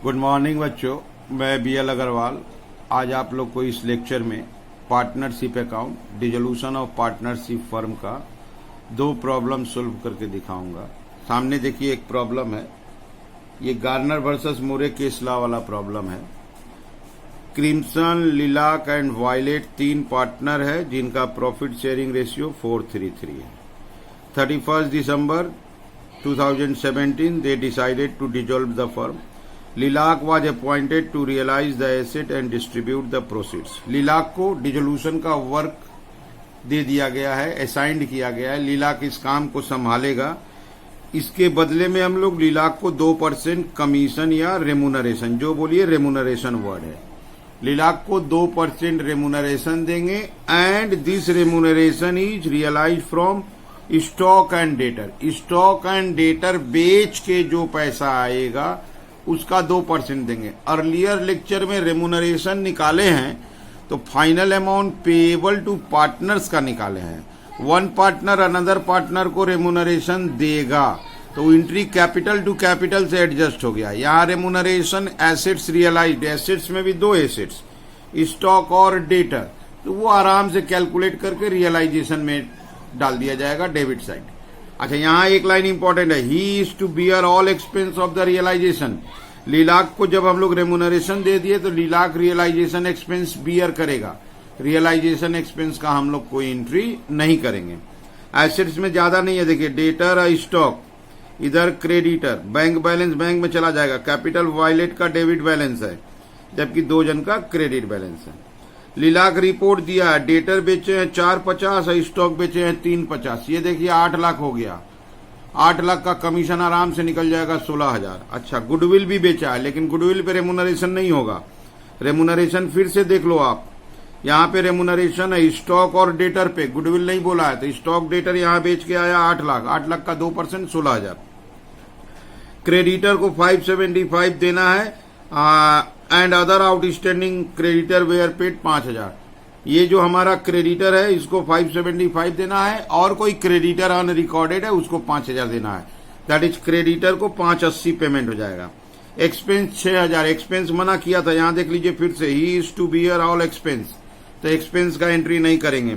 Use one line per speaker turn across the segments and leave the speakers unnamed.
Good morning बच्चों, मैं B L Agarwal. आज आप लोग को इस लेक्चर में partnership account, dissolution of partnership firm का दो प्रॉब्लम सोल्व करके दिखाऊंगा। सामने देखिए एक प्रॉब्लम है, ये गार्नर वर्सेस मोरे केस लॉ वाला प्रॉब्लम है। क्रिम्सन, लिलाक एंड वायलेट तीन पार्टनर है जिनका प्रॉफिट शेयरिंग रेशियो 4:3 है। 31 दिसंबर 2017 they decided to dissolve the firm. Lilac was appointed to realize the asset and distribute the proceeds. Lilac को dissolution का work दे दिया गया है, असाइंड किया गया है। लिलाक इस काम को संभालेगा। इसके बदले में हम लोग लिलाक को 2% कमीशन या रेमुनरेशन, जो बोलिए रेमुनरेशन वर्ड है, लिलाक को 2% रेमुनरेशन देंगे। And this remuneration is realise from stock and debtor. Stock and debtor बेच के जो पैसा आएगा उसका 2% देंगे। अर्लियर लेक्चर में रेमुनरेशन निकाले हैं तो final amount payable to partners का निकाले हैं। वन पार्टनर अनदर पार्टनर को रेमुनरेशन देगा तो एंट्री कैपिटल टू कैपिटल से एडजस्ट हो गया। यहाँ रेमुनरेशन एसेट्स रियलाइज्ड, एसेट्स में भी दो एसेट्स, स्टॉक और डेटर, तो वो आराम से कैलकुलेट करके रियलाइजेशन में डाल दिया जाएगा, डेबिट साइड। अच्छा, यहाँ एक लाइन इंपॉर्टेंट है, he is to bear all expense of the realisation. Lilac को जब हम लोग रेमुनरेशन दे दिए तो लिलाक रियलाइजेशन एक्सपेंस बियर करेगा। रियलाइजेशन एक्सपेंस का हम लोग कोई एंट्री नहीं करेंगे। एसेट्स में ज्यादा नहीं है, देखिए डेटर और स्टॉक, इधर क्रेडिटर, बैंक बैलेंस बैंक में चला जाएगा। कैपिटल वायलेट का डेबिट बैलेंस है जबकि दो जन का क्रेडिट बैलेंस है। लिलाक रिपोर्ट दिया है, डेटर बेचे हैं 450 और स्टॉक बेचे हैं 350। ये देखिए 8 लाख हो गया। 8 लाख का कमीशन आराम से निकल जाएगा 16,000। अच्छा, गुडविल भी बेचा है लेकिन गुडविल पे रेमुनरेशन नहीं होगा। रेमुनरेशन फिर से देख लो आप, यहाँ पे रेमुनरेशन है स्टॉक और डेटर पे, गुडविल नहीं बोला है। तो स्टॉक डेटर यहाँ बेच के आया 8 लाख, 8 लाख का 2% 16,000। क्रेडिटर को 575 देना है and other outstanding creditor were paid 5,000। ये जो हमारा क्रेडिटर है इसको 575 देना है और कोई क्रेडिटर अनरिकॉर्डेड है उसको 5,000 देना है। दैट इज क्रेडिटर को 580 पेमेंट हो जाएगा। एक्सपेंस 6,000, एक्सपेंस मना किया था, यहां देख लीजिए फिर से, he is to bear all expense, तो एक्सपेंस का एंट्री नहीं करेंगे।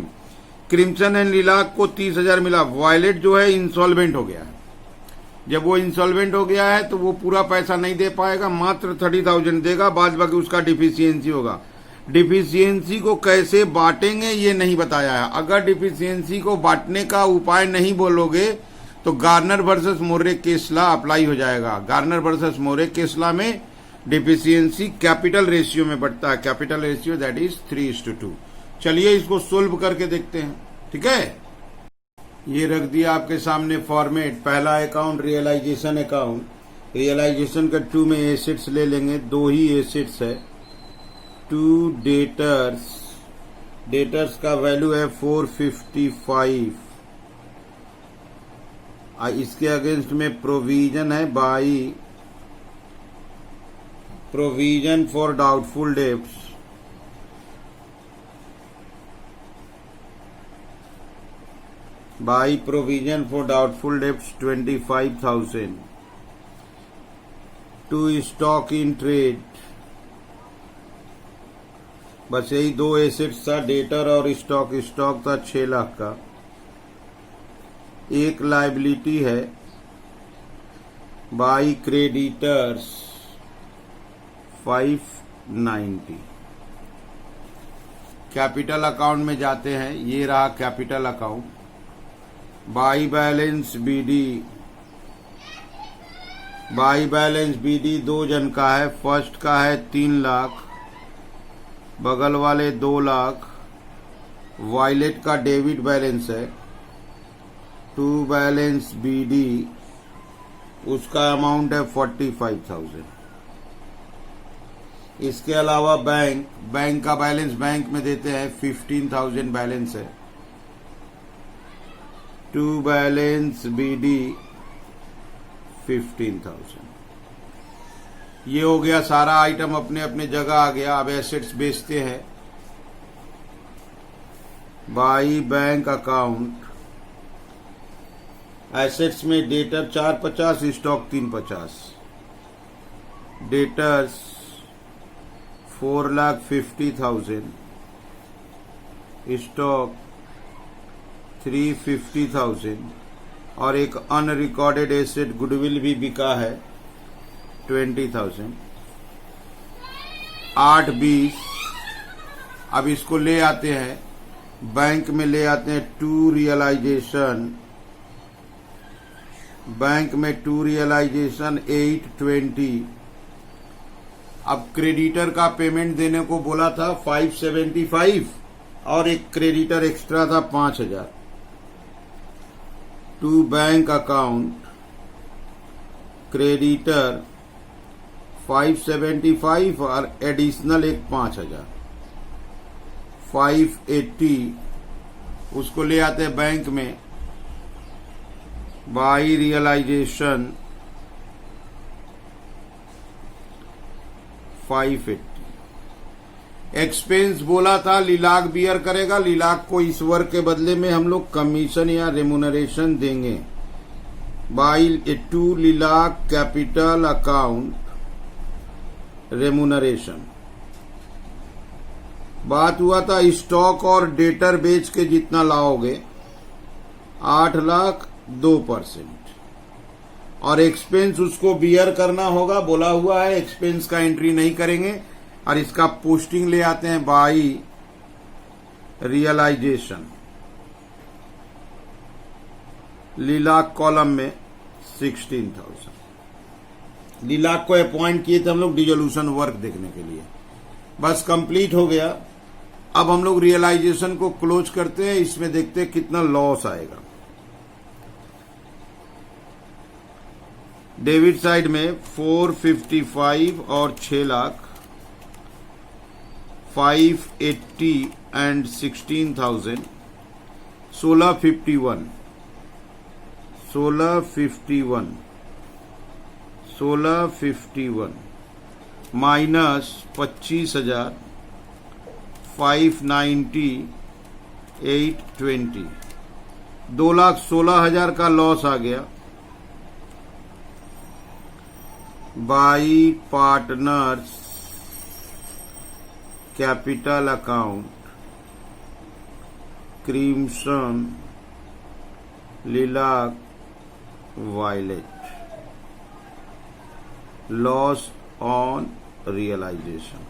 क्रिम्सन एंड लिलाक को 30,000 मिला। वायलेट जो है इंसॉल्वेंट हो गया है। जब वो इंसॉल्वेंट हो गया है तो वो पूरा पैसा नहीं दे पाएगा, मात्र 30,000 देगा, बाद बाकी उसका डिफिशियंसी होगा। डिफिशियंसी को कैसे बांटेंगे ये नहीं बताया है। अगर डिफिशियंसी को बांटने का उपाय नहीं बोलोगे तो गार्नर वर्सेस मोरे केस लॉ अप्लाई हो जाएगा। गार्नर वर्सेस मोरे केस लॉ में डिफिशियंसी कैपिटल रेशियो में बढ़ता है, कैपिटल रेशियो दैट इज 3:2। चलिए इसको सोल्व करके देखते हैं, ठीक है। ये रख दिया आपके सामने फॉर्मेट। पहला अकाउंट रियलाइजेशन अकाउंट। रियलाइजेशन का 2 में एसेट्स ले लेंगे, 2 ही एसेट्स है। 2 डेटर्स, डेटर्स का वैल्यू है 455। इसके अगेंस्ट में प्रोविजन है by provision for doubtful debts, by provision for doubtful debts 25,000 to stock in trade। बस यही दो एसेट्स था, डेटर और स्टॉक। स्टॉक था 6 लाख का। एक लायबिलिटी है बाई क्रेडिटर्स 590। कैपिटल अकाउंट में जाते हैं, ये रहा capital account. By balance BD, by balance BD दो जन का है। फर्स्ट का है 3 लाख, बगल वाले 2 लाख। वायलेट का डेबिट बैलेंस है। टू बैलेंस बीडी, उसका अमाउंट है 45,000। इसके अलावा बैंक, बैंक का बैलेंस बैंक में देते हैं 15,000 बैलेंस है। To balance BD 15,000। ये हो गया सारा आइटम अपने अपने जगह आ गया। अब एसेट्स बेचते हैं। बाई बैंक अकाउंट, एसेट्स में डेटर 450, स्टॉक 350। डेटर्स 4,50,000, स्टॉक 350,000 और एक अनरिकॉर्डेड एसेट गुडविल भी बिका है 20,000। 8-20। अब इसको ले आते हैं बैंक में, ले आते हैं टू रियलाइजेशन। बैंक में टू रियलाइजेशन 820। अब क्रेडिटर का पेमेंट देने को बोला था 575 और एक क्रेडिटर एक्स्ट्रा था 5,000। टू बैंक अकाउंट क्रेडिटर 575 और एडिशनल एक 5,000, 580। उसको ले आते हैं बैंक में, बाई रियलाइजेशन 580। एक्सपेंस बोला था लिलाक बियर करेगा, लिलाक को इस वर्क के बदले में हम लोग कमीशन या रेमुनरेशन देंगे। By two lilac capital account remuneration. बात हुआ था स्टॉक और डेटर बेच के जितना लाओगे 8,02% और एक्सपेंस उसको बियर करना होगा, बोला हुआ है। एक्सपेंस का एंट्री नहीं करेंगे और इसका पोस्टिंग ले आते हैं बाई रियलाइजेशन। लिलाक कॉलम में 16,000। लिलाक को अपॉइंट किए थे हम लोग डिजोल्यूशन वर्क देखने के लिए। बस कंप्लीट हो गया। अब हम लोग रियलाइजेशन को क्लोज करते हैं। इसमें देखते हैं कितना लॉस आएगा। डेबिट साइड में 455 और 6 लाख, 580 एंड 16,000, 1651, 1651 माइनस 25,000, 590, 820, 2,16,000 का लॉस आ गया। By partners capital account Crimson Lilac Violet, loss on realisation.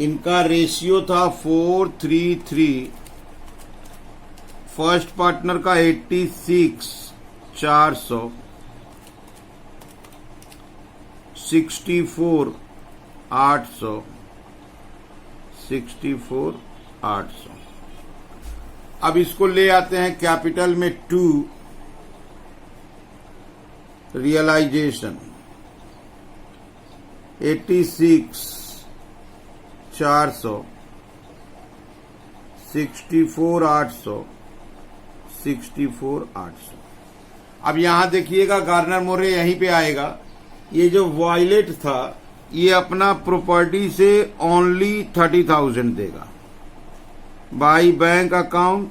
इनका रेशियो था 4:3:3। फर्स्ट पार्टनर का 86,400, 64,800, 64,800। अब इसको ले आते हैं कैपिटल में टू रियलाइजेशन 86,400, 64,800, 64,800। अब यहां देखिएगा गार्नर मोरे यहीं पे आएगा। ये जो वायलेट था ये अपना प्रॉपर्टी से ओनली 30,000 देगा। By bank account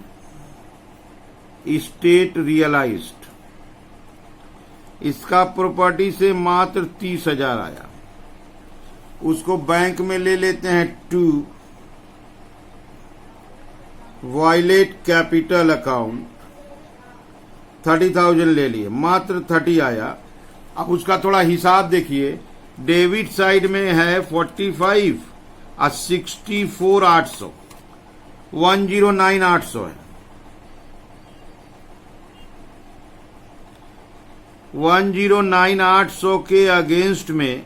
state realised, इसका प्रॉपर्टी से मात्र 30,000 आया। उसको बैंक में ले लेते हैं टू वायलेट कैपिटल अकाउंट, 30,000 ले लिए, मात्र 30 आया। अब उसका थोड़ा हिसाब देखिए। डेबिट साइड में है 45 और 64,800, 109,800 है। 109,800 के अगेंस्ट में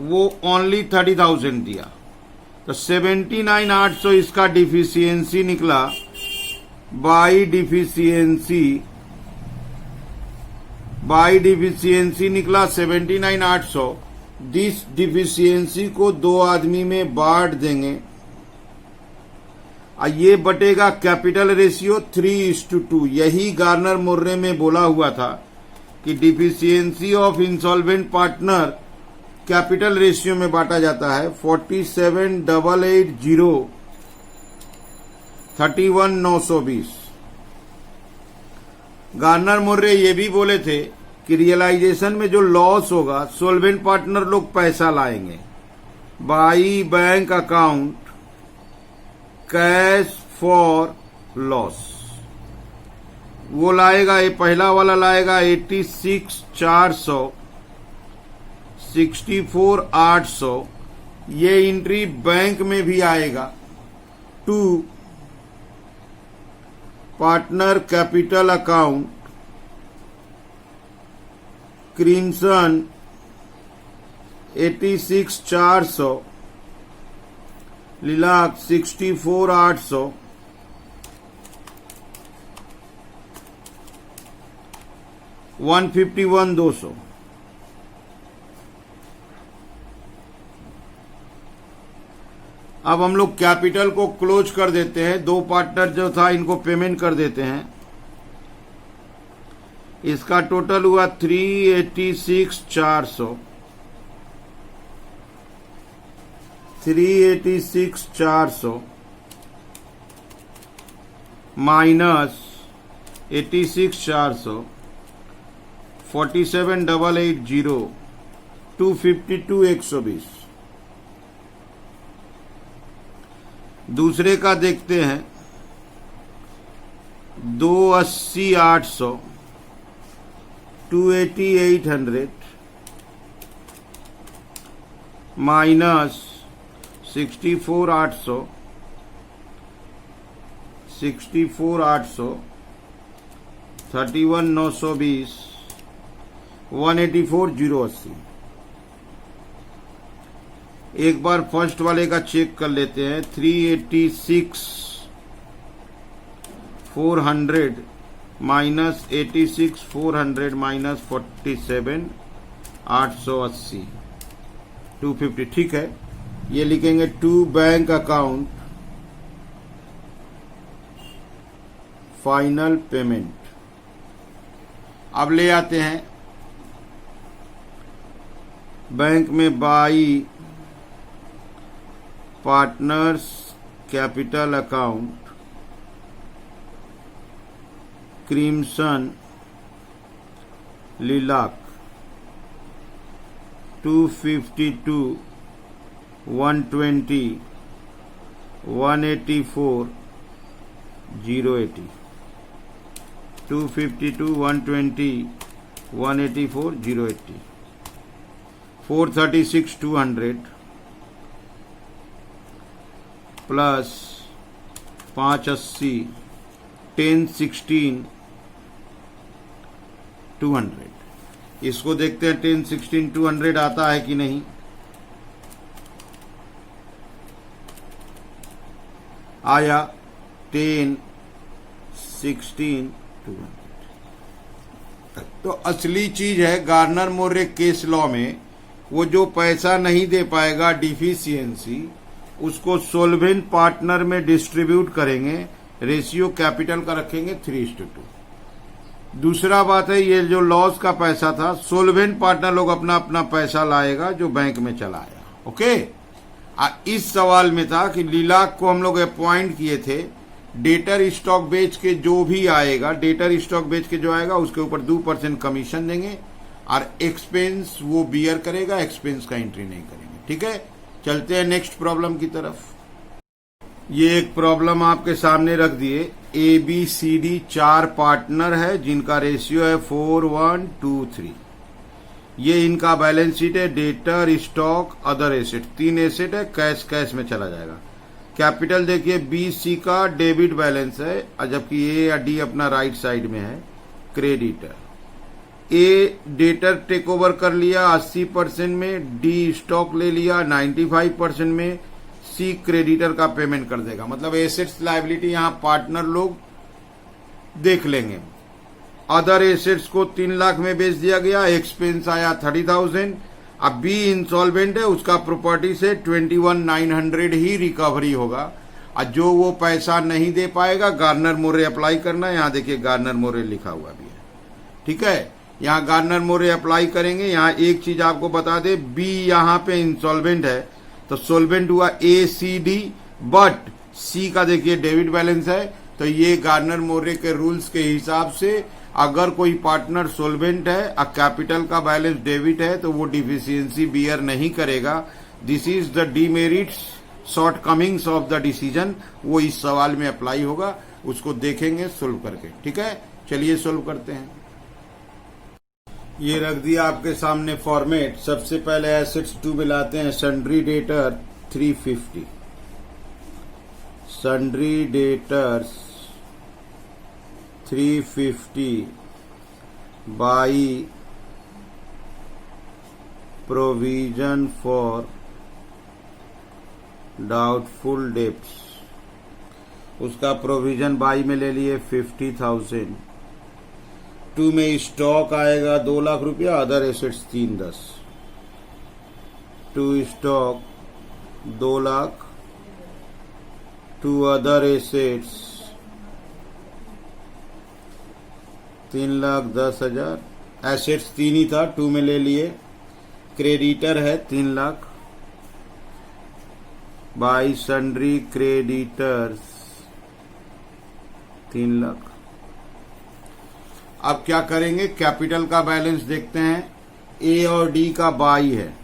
वो ओनली 30,000 दिया, तो 79,800 इसका डिफिशियंसी निकला। बाई डिफिशियंसी निकला 79,800। दिस डिफिशियंसी को दो आदमी में बांट देंगे और ये बटेगा कैपिटल रेशियो 3:2। यही गार्नर मुर्रे में बोला हुआ था कि deficiency of insolvent partner capital ratio में बांटा जाता है। 47,880, 31,920। गार्नर मुर्रे ये भी बोले थे कि रियलाइजेशन में जो लॉस होगा, सोल्वेंट पार्टनर लोग पैसा लाएंगे, by bank account cash for loss, वो लाएगा, ये पहला वाला लाएगा 86,400, 64,800। ये एंट्री बैंक में भी आएगा to partner capital account Crimson 86,400, Lilac 64,800, 151,200। अब हम लोग कैपिटल को क्लोज कर देते हैं, दो पार्टनर जो था इनको पेमेंट कर देते हैं। इसका टोटल हुआ 386,400, 386,400 माइनस 86,400, 47,880, 252,120। दूसरे का देखते हैं, 280,800, 280,800 माइनस 64,800, 64,800, 31,920, 184,080। एक बार फर्स्ट वाले का चेक कर लेते हैं, 386,400 माइनस 86,400 माइनस 47,880, 250। ठीक है, ये लिखेंगे to bank account final payment. अब ले आते हैं बैंक में by partners capital account Crimson Lilac 252, 120, 184, 080, 252, 120, 184, 080, 436,200 plus 580, 1016, 200। इसको देखते हैं 1016, 200 आता है कि नहीं। आया 1016, 200। तो असली चीज है गार्नर मोर्रे केस लॉ में, वो जो पैसा नहीं दे पाएगा डिफिशियंसी, उसको सोल्वेंट पार्टनर में डिस्ट्रीब्यूट करेंगे, रेशियो कैपिटल का रखेंगे 3:2। दूसरा बात है, ये जो लॉस का पैसा था, सोल्वेंट पार्टनर लोग अपना अपना पैसा लाएगा जो बैंक में चला आया। ओके, इस सवाल में था कि लिलाक को हम लोग अपॉइंट किए थे, डेटर स्टॉक बेच के जो भी आएगा, डेटर स्टॉक बेच के जो आएगा उसके ऊपर 2% कमीशन देंगे और एक्सपेंस वो बियर करेगा, एक्सपेंस का एंट्री नहीं करेंगे। ठीक है, चलते हैं नेक्स्ट प्रॉब्लम की तरफ। ये एक प्रॉब्लम आपके सामने रख दिए। ABCD 4 पार्टनर है जिनका रेशियो है 4:1:2:3। ये इनका बैलेंस शीट है, debtor stock other asset, 3 asset है, कैश में चला जाएगा। कैपिटल देखिए BC का डेबिट बैलेंस है, जबकि A या D अपना राइट साइड में है creditor. A debtor take over कर लिया 80% में, D स्टॉक ले लिया 95% में, C क्रेडिटर का पेमेंट कर देगा। मतलब एसेट्स लायबिलिटी यहां पार्टनर लोग देख लेंगे। अदर एसेट्स को 3 लाख में बेच दिया गया, एक्सपेंस आया 30,000। अब B इंसॉल्वेंट है, उसका प्रॉपर्टी से 21,900 ही रिकवरी होगा, और जो वो पैसा नहीं दे पाएगा गार्नर मोरे अप्लाई करना है। यहां देखिए गार्नर मोरे लिखा हुआ भी है। ठीक है, यहां गार्नर मोरे अप्लाई करेंगे। यहां एक चीज आपको बता दे, B यहां पे इंसॉल्वेंट है तो सोल्वेंट हुआ ACD, बट C का देखिए डेबिट बैलेंस है, तो ये गार्नर मोरे के रूल्स के हिसाब से अगर कोई पार्टनर सोल्वेंट है और कैपिटल का बैलेंस डेबिट है तो वो डिफिशियंसी बियर नहीं करेगा। This is the demerits shortcomings of the decision, वो इस सवाल में अप्लाई होगा, उसको देखेंगे सोल्व करके। ठीक है, चलिए सोल्व करते हैं। ये रख दिया आपके सामने फॉर्मेट। सबसे पहले एसेट्स 2 में लाते हैं। Sundry debtor 350, sundry debtors 350 by provision for doubtful debts, उसका प्रोविजन बाई में ले लिए 50,000। 2 में स्टॉक आएगा 2 लाख रुपया, other assets 310। 2 stock 2 lakh, 2 other assets 3,10,000। Assets 3 ही था, 2 में ले लिए। क्रेडिटर है 3 lakh by sundry creditors 3 lakh. अब क्या करेंगे, कैपिटल का बैलेंस देखते हैं। ए और डी का बाई है,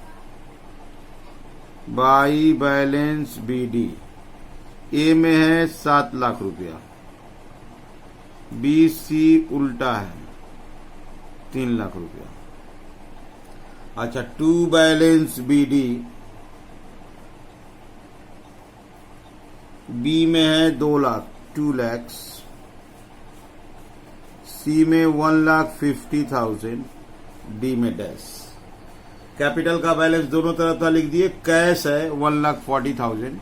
बाई बैलेंस बी डी। ए में है 7 लाख रुपया, बी सी उल्टा है 3 लाख रुपया। अच्छा, 2 बैलेंस बी डी, बी में है 2 लाख 2 लैक्स, सी में 1,50,000, डी में डैश। कैपिटल का बैलेंस दोनों तरफ लिख दिए। कैश है 1,40,000,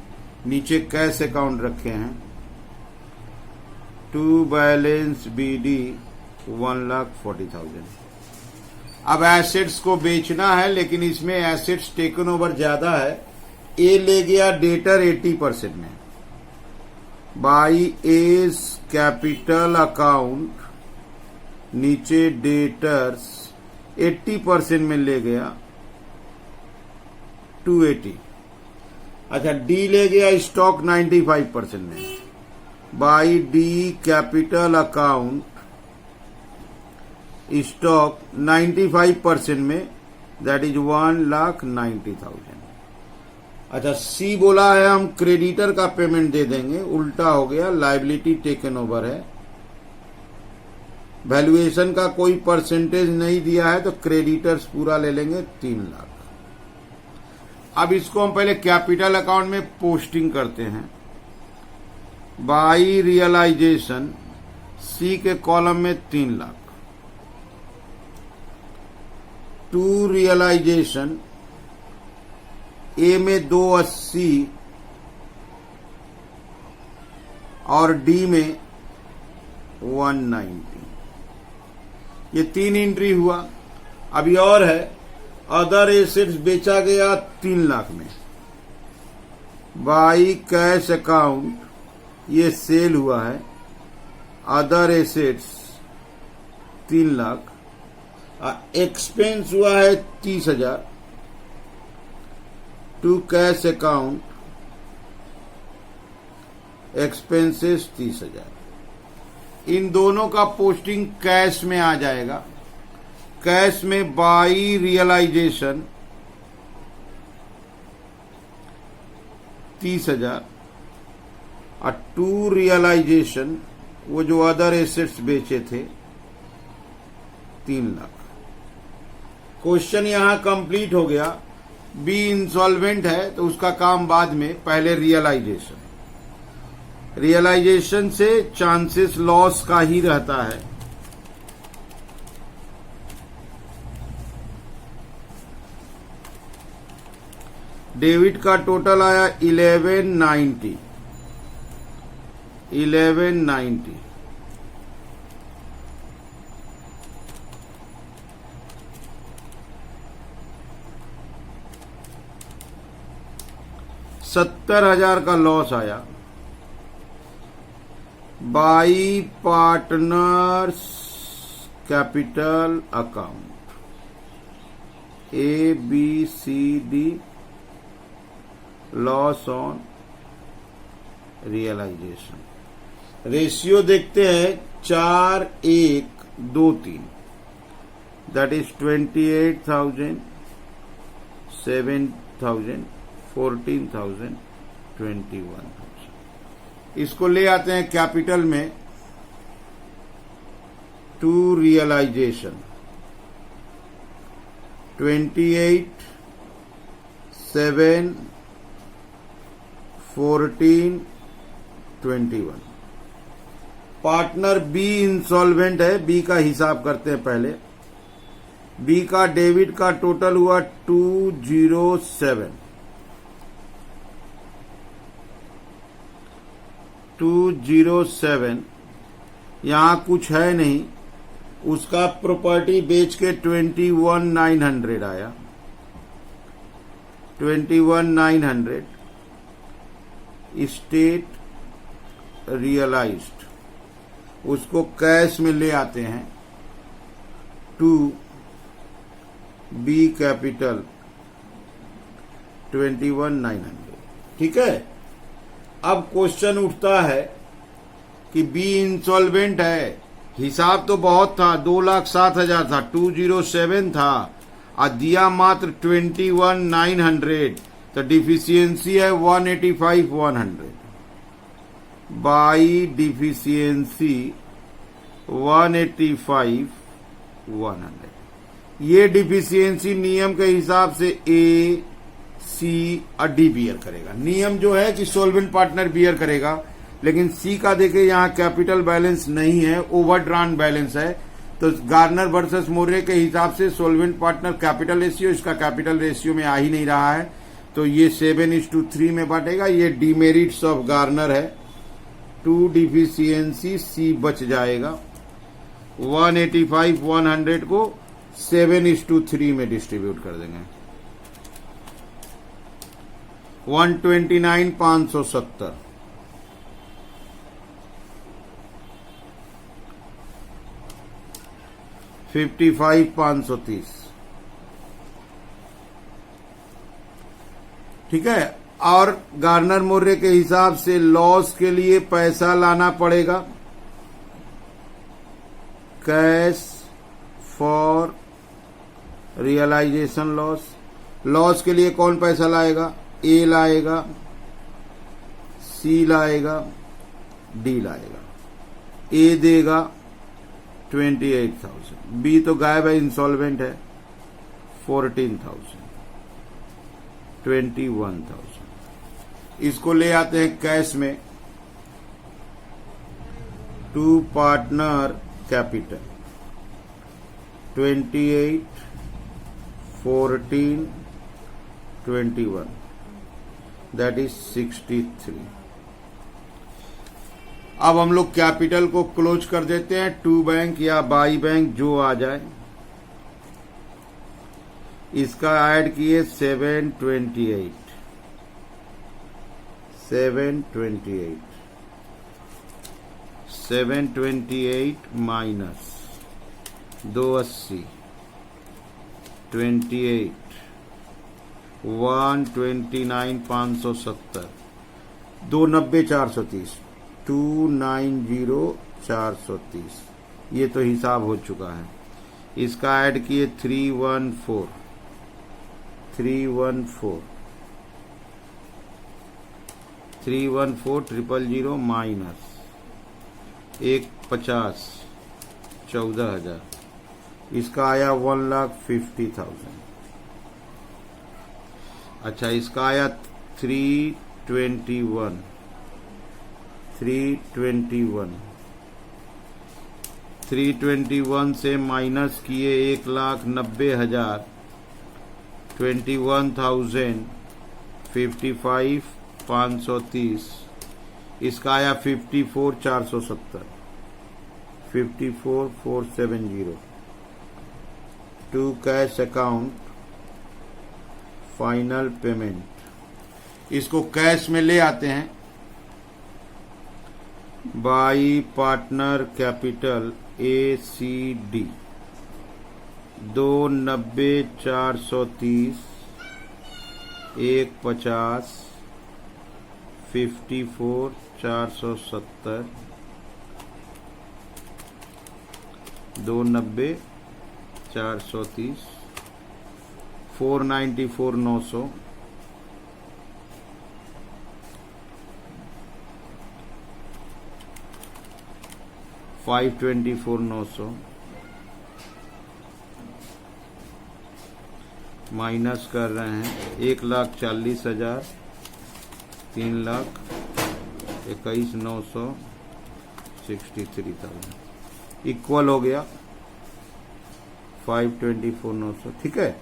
नीचे कैश अकाउंट रखे हैं। 2 बैलेंस बी डी 1,40,000। अब एसेट्स को बेचना है, लेकिन इसमें एसेट्स टेकन ओवर ज्यादा है। ए ले गया डेटर 80% में, बाई एज कैपिटल अकाउंट, नीचे डेटर्स 80% में ले गया 280। अच्छा, डी ले गया स्टॉक 95% में, by D capital account stock 95% में, दैट इज 1,90,000। अच्छा, सी बोला है हम क्रेडिटर का पेमेंट दे देंगे, उल्टा हो गया, लायबिलिटी टेकन ओवर है। वैल्यूएशन का कोई परसेंटेज नहीं दिया है तो क्रेडिटर्स पूरा ले लेंगे 3 लाख। अब इसको हम पहले कैपिटल अकाउंट में पोस्टिंग करते हैं। बाई रियलाइजेशन सी के कॉलम में 3 लाख, 2 रियलाइजेशन ए में 280 और डी में 190। ये 3 एंट्री हुआ। अभी और है, अदर एसेट्स बेचा गया 3 लाख में, बाई कैश अकाउंट ये सेल हुआ है। अदर एसेट्स 3 लाख, एक्सपेंस हुआ है 30,000। To cash account expenses 30,000। इन दोनों का पोस्टिंग कैश में आ जाएगा। कैश में बाई रियलाइजेशन 30,000 और 2 रियलाइजेशन वो जो अदर एसेट्स बेचे थे 3 लाख। क्वेश्चन यहां कंप्लीट हो गया। बी इंसॉल्वेंट है तो उसका काम बाद में, पहले रियलाइजेशन। रियलाइजेशन से चांसेस लॉस का ही रहता है। डेबिट का टोटल आया 1190। 70,000 का लॉस आया। By partners capital account ABCD loss on realisation. Ratio देखते हैं 4:1 दो तीन, दैट इज 28,000, 7,000, 14,000, 21,000। इसको ले आते हैं कैपिटल में to realisation. 28, 7, 14, 21। Partner B insolvent है। बी का हिसाब करते हैं पहले। बी का डेबिट का टोटल हुआ 207। 207 यहां कुछ है नहीं। उसका प्रॉपर्टी बेच के 21,900 आया। 21,900 स्टेट रियलाइज्ड। उसको कैश में ले आते हैं टू बी कैपिटल 21,900। ठीक है। अब क्वेश्चन उठता है कि बी इंसॉल्वेंट है। हिसाब तो बहुत था, 2,07,000 था, 207 था और दिया मात्र 21,900। तो डिफिशियंसी है 185,100 बाई डिफिशियंसी 185,100। ये डिफिशियंसी नियम के हिसाब से ए, सी और डी बियर करेगा। नियम जो है कि सोल्वेंट पार्टनर बियर करेगा, लेकिन सी का देखे यहाँ कैपिटल बैलेंस नहीं है, ओवरड्रान बैलेंस है। तो गार्नर वर्सेस मोरे के हिसाब से सोल्वेंट पार्टनर कैपिटल रेशियो, इसका कैपिटल रेशियो में आ ही नहीं रहा है, तो ये 7:3 में बांटेगा। ये डीमेरिट्स ऑफ गार्नर है। 2 डिफिशियंसी सी बच जाएगा। 185,100 को 7:3 में डिस्ट्रीब्यूट कर देंगे। 129,570 55,530। ठीक है। और गार्नर मोरे के हिसाब से लॉस के लिए पैसा लाना पड़ेगा। Cash for realisation loss. Loss के लिए कौन पैसा लाएगा? ए लाएगा, सी लाएगा, डी लाएगा। ए देगा 28,000, बी तो गायब है, इंसॉल्वेंट है, 14,000, 21,000। इसको ले आते हैं कैश में to partner capital 28, 14, 21, that is 63। अब हम लोग कैपिटल को क्लोज कर देते हैं। टू बैंक या बाई बैंक जो आ जाए। इसका ऐड किए 728 माइनस 280 28 129,570 290,430 290,430। ये तो हिसाब हो चुका है। इसका ऐड किए 314 314,000 माइनस 150 14,000। इसका आया 1,50,000। अच्छा, इसका आया 321 से माइनस किए 1,90,000 21,000 55,530। इसका आया 54,470 54,470 to cash account final payment. इसको कैश में ले आते हैं। By partner capital ACD 290,430 150 54,470 290 430 494 900 524 900 minus कर रहे हैं 1,40,000 3,21,900 63,000 इक्वल हो गया 524,900। ठीक है,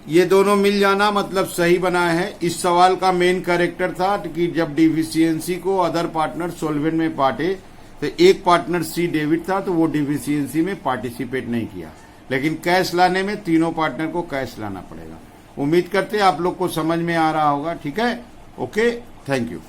ये दोनों मिल जाना मतलब सही बना है। इस सवाल का मेन कैरेक्टर था कि जब डिफिशियंसी को अदर पार्टनर सॉल्वेंट में बांटे तो एक पार्टनर सी डेबिट था तो वो डिफिशियंसी में पार्टिसिपेट नहीं किया, लेकिन कैश लाने में तीनों पार्टनर को कैश लाना पड़ेगा। उम्मीद करते हैं आप लोग को समझ में आ रहा होगा। ठीक है, ओके, थैंक यू।